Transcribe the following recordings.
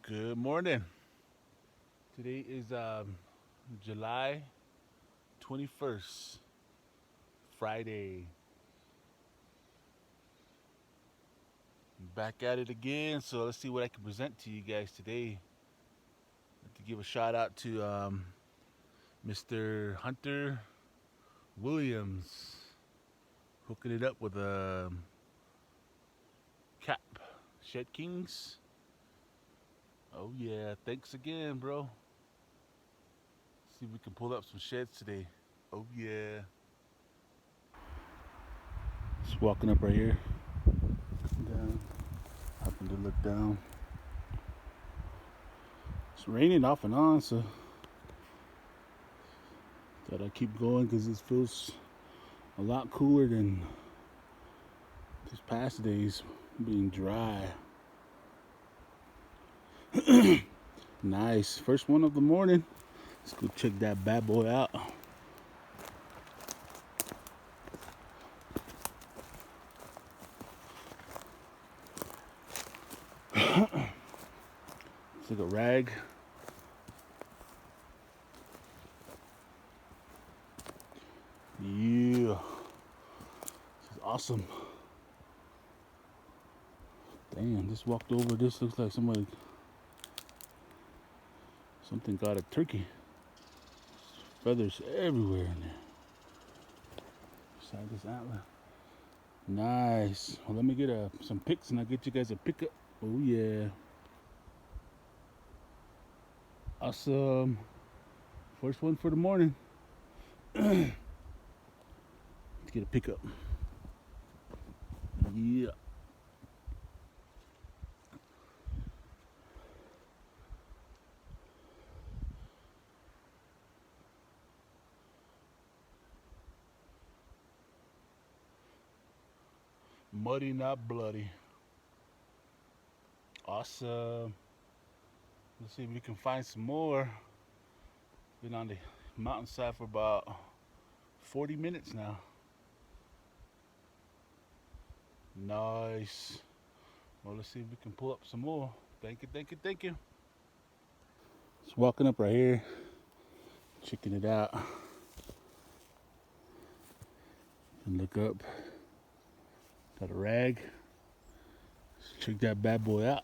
Good morning. Today is July 21st, Friday. Back at it again, so let's see what I can present to you guys today. I'd like to give a shout out to Mr. Hunter Williams, hooking it up with a cap. Shed Kings. Oh yeah, thanks again, bro. See if we can pull up some sheds today. Oh yeah. Just walking up right here. Down. Happen to look down. It's raining off and on, so thought I'd keep going because this feels a lot cooler than these past days being dry. Nice. First one of the morning. Let's go check that bad boy out. It's like a rag. Yeah. This is awesome. Damn, just walked over. This looks like something got a turkey. Feathers everywhere in there. Beside this antler. Nice. Well, let me get some pics and I'll get you guys a pickup. Oh, yeah. Awesome. First one for the morning. Let's get a pickup. Yeah. Muddy, not bloody. Awesome. Let's see if we can find some more. Been on the mountainside for about 40 minutes now. Nice. Well, let's see if we can pull up some more. Thank you, thank you, thank you. Just walking up right here, checking it out. And look up. Got a rag. Let's check that bad boy out.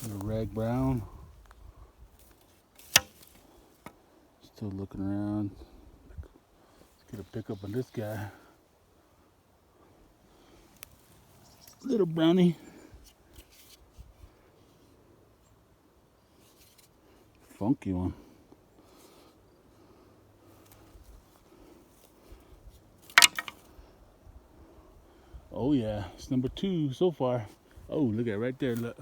The rag brown. Still looking around. Let's get a pickup on this guy. Little brownie. Funky one. Oh yeah, it's number 2 so far. Oh, look at it right there, look.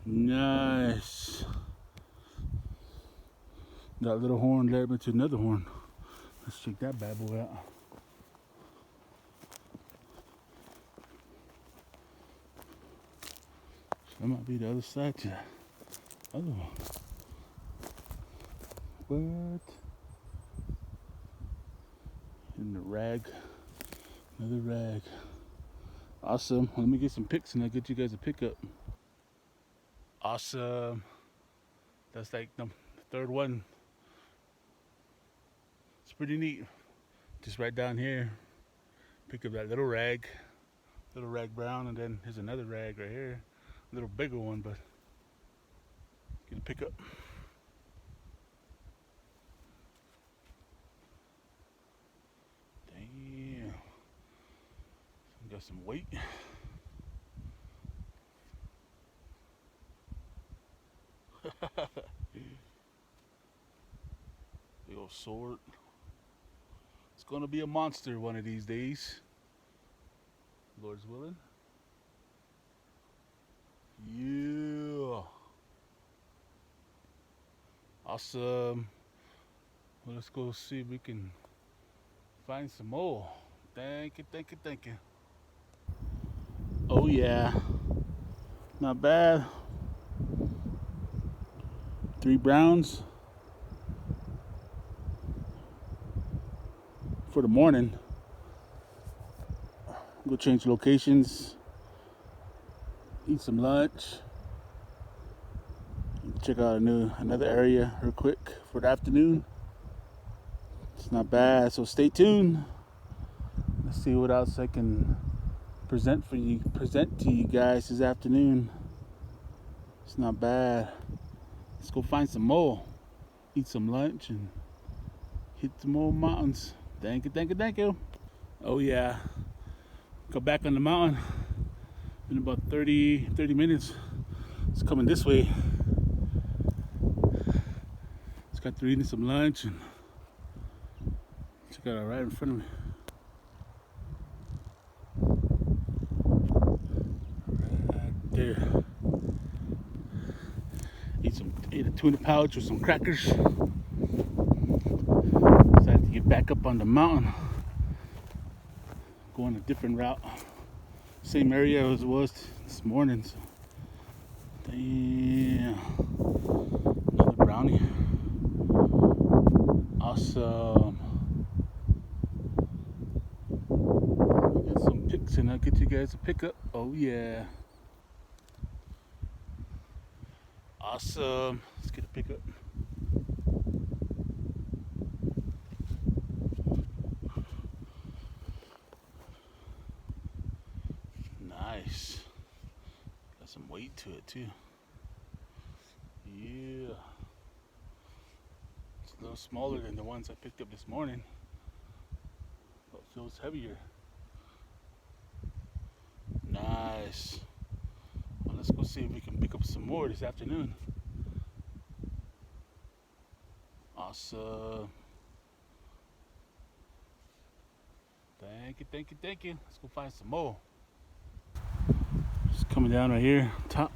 Nice. That little horn led me to another horn. Let's check that bad boy out. That might be the other side to that other one. What? In the rag. Another rag. Awesome. Let me get some pics and I'll get you guys a pickup. Awesome. That's like the third one. It's pretty neat. Just right down here. Pick up that little rag brown, and then here's another rag right here. A little bigger one, but get a pickup. Damn. Got some weight. Big old sword. It's gonna be a monster one of these days. Lord's willing. Yeah. Awesome. Well, let's go see if we can find some more. Thank you, thank you, thank you. Oh yeah. Not bad. 3 browns. for the morning. Go change locations, eat some lunch, check out another area real quick for the afternoon. It's not bad, so stay tuned. Let's see what else I can present to you guys this afternoon. It's not bad. Let's go find some more, eat some lunch, and hit some more mountains. Thank you. Oh yeah, go back on the mountain in about 30 minutes. It's coming this way. Just got through eating some lunch, and check out right in front of me. Right there. Ate a tuna pouch with some crackers. Decided to get back up on the mountain. Going a different route. Same area as it was this morning. So. Damn. Another brownie. Awesome. Get some pics and I'll get you guys a pickup. Oh yeah. Awesome. Let's get a pickup. Nice. Got some weight to it too. Yeah. It's a little smaller than the ones I picked up this morning. But it feels heavier. Nice. Well, let's go see if we can pick up some more this afternoon. Awesome. Thank you. Let's go find some more. Just coming down right here, top.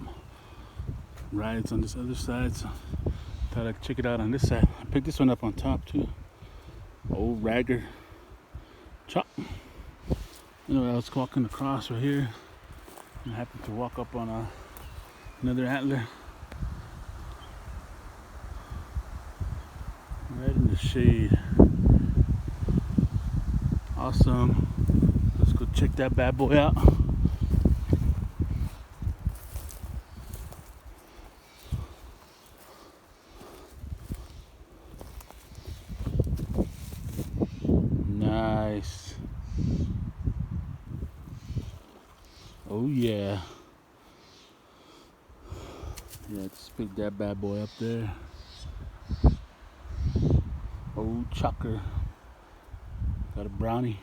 Rides on this other side, so thought I'd check it out on this side. I picked this one up on top too. Old ragger. Chop. Anyway, I was walking across right here and I happened to walk up on another antler. Right in the shade. Awesome. Let's go check that bad boy out. Nice. Oh yeah. Yeah, just pick that bad boy up there. Old chocker. Got a brownie.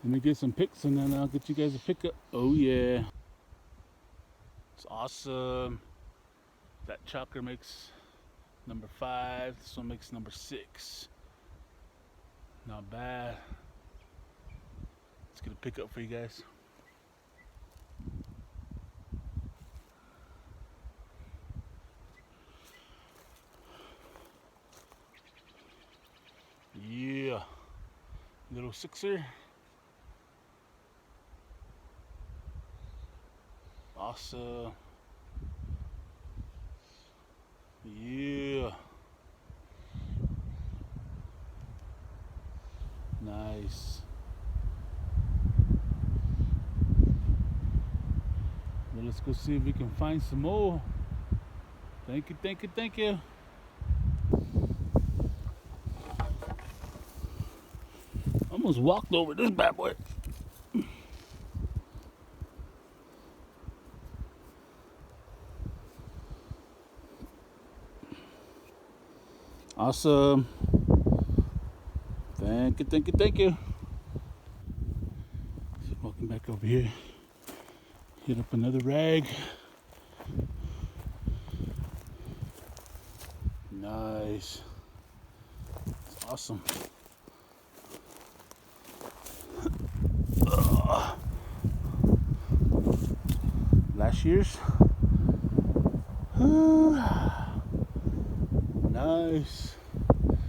Let me get some pics and then I'll get you guys a pickup. Oh yeah. It's awesome. That chocker makes number 5. This one makes number 6. Not bad. Let's get a pickup for you guys. Yeah. Little 6er. Awesome. Yeah. Nice. Well, let's go see if we can find some more. Thank you. Almost walked over this bad boy. Awesome. Thank you. So walking back over here. Hit up another rag. Nice. It's awesome. Last year's. Nice.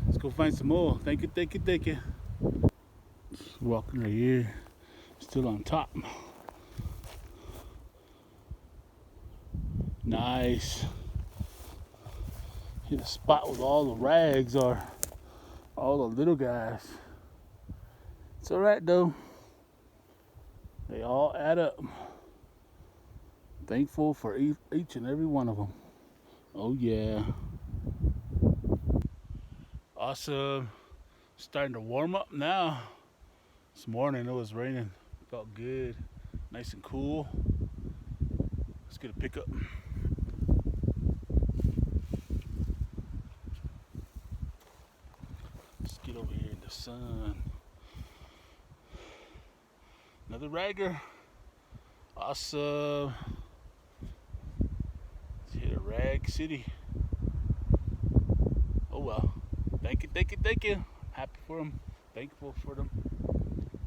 Let's go find some more. Thank you. Just walking right here. Still on top. Nice. Hit a spot with all the rags or all the little guys. It's all right though. They all add up. Thankful for each and every one of them. Oh yeah. Awesome. Starting to warm up now. This morning it was raining. Felt good. Nice and cool. Let's get a pickup. Let's get over here in the sun. Another ragger. Awesome. Let's hit a rag city. Oh well. Thank you, thank you, thank you. Happy for them. Thankful for them.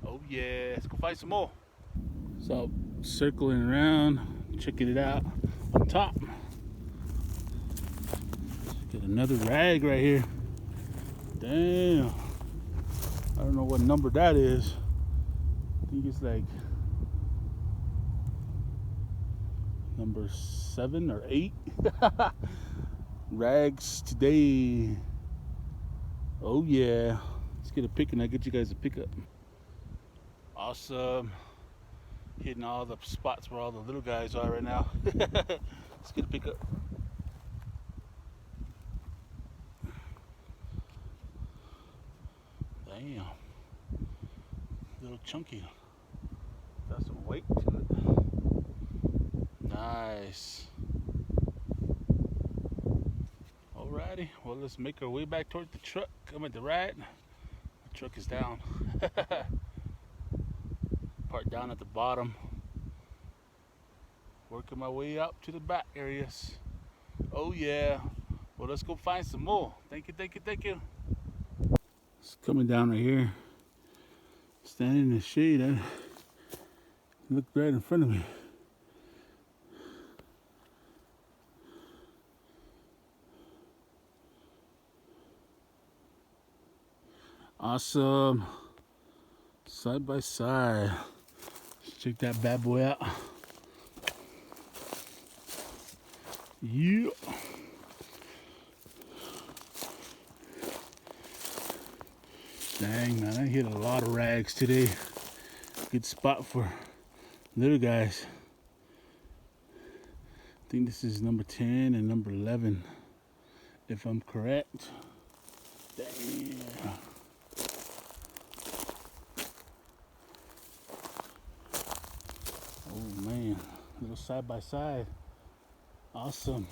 Oh yeah. Let's go find some more. So circling around, checking it out on top. Get another rag right here. Damn. I don't know what number that is. I think it's like number 7 or 8. Rags today. Oh yeah. Let's get a pick and I'll get you guys a pickup. Awesome. Hitting all the spots where all the little guys are right now. Let's get a pickup. Damn. Little chunky. Got some weight to it. Nice. Alrighty. Well, let's make our way back toward the truck. I'm at the right. The truck is down. Part down at the bottom. Working my way out to the back areas. Oh yeah. Well, let's go find some more. Thank you, thank you, thank you. It's coming down right here. Standing in the shade. I looked right in front of me. Awesome. Side by side. Let's check that bad boy out. Yeah. Dang, man, I hit a lot of rags today. Good spot for little guys. I think this is number 10 and number 11, if I'm correct. Damn. Oh man, little side by side. Awesome.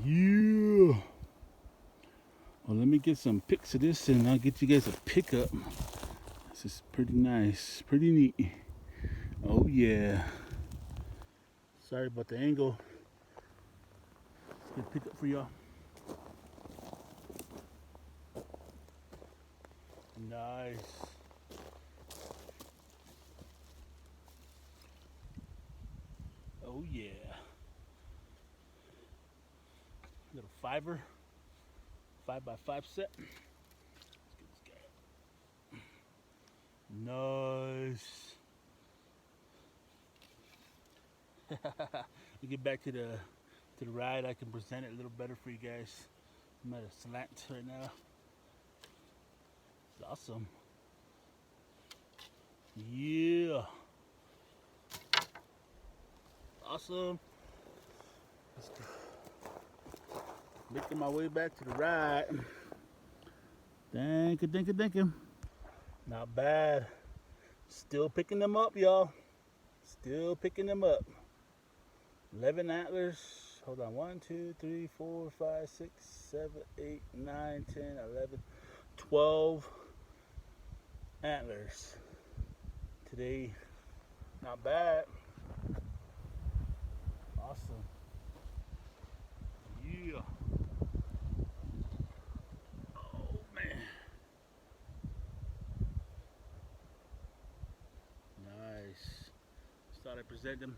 Yeah. Well, let me get some pics of this and I'll get you guys a pickup. This is pretty nice, pretty neat. Oh yeah. Sorry about the angle. Let's get a pickup for y'all. Nice. Oh yeah. Little 5-er, 5x5 set. Let's get this guy. Nice. We get back to the ride. I can present it a little better for you guys. I'm at a slant right now. It's awesome. Yeah. Awesome. Let's go. Making my way back to the ride. Thank you, thank you, thank you. Not bad. Still picking them up, y'all. Still picking them up. 11 antlers. Hold on. 1, 2, 3, 4, 5, 6, 7, 8, 9, 10, 11, 12 antlers. Today, not bad. Awesome. Yeah. Oh man. Nice. Just thought I'd present them.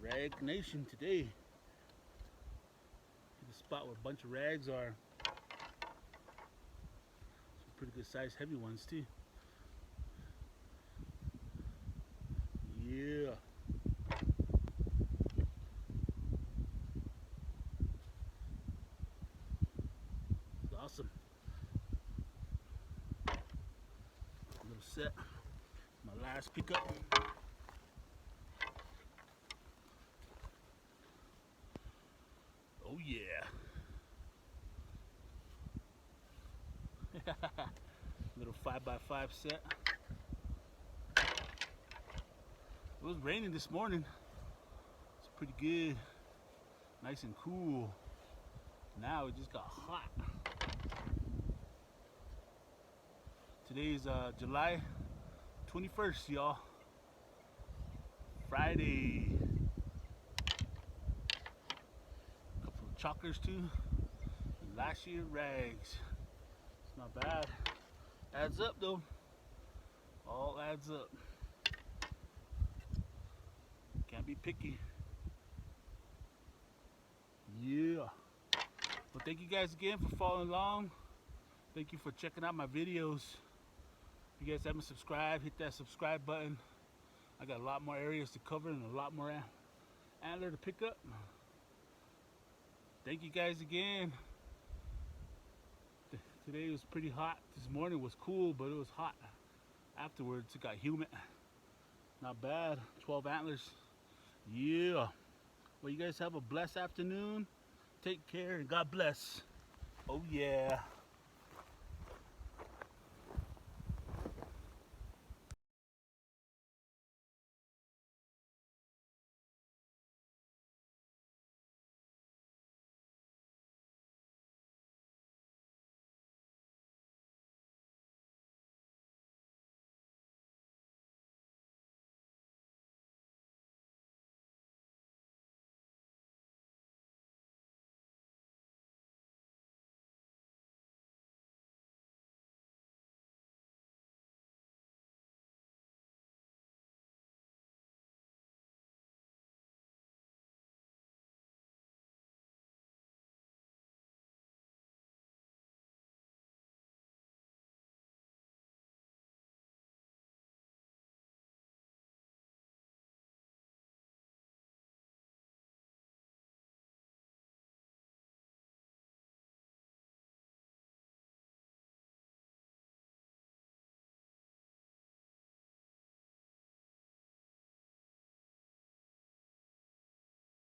Rag Nation today. The spot where a bunch of rags are. Some pretty good sized heavy ones too. Yeah. Nice pickup. Oh yeah. Little 5x5 set. It was raining this morning. It's pretty good. Nice and cool. Now it just got hot. Today is July 21st, y'all. Friday. A couple of chalkers too. And last year rags. It's not bad. Adds up though. All adds up. Can't be picky. Yeah. Well, thank you guys again for following along. Thank you for checking out my videos. If you guys haven't subscribed, hit that subscribe button. I got a lot more areas to cover and a lot more antler to pick up. Thank you guys again. Today was pretty hot. This morning was cool, but it was hot. Afterwards, it got humid. Not bad. 12 antlers. Yeah. Well, you guys have a blessed afternoon. Take care and God bless. Oh yeah.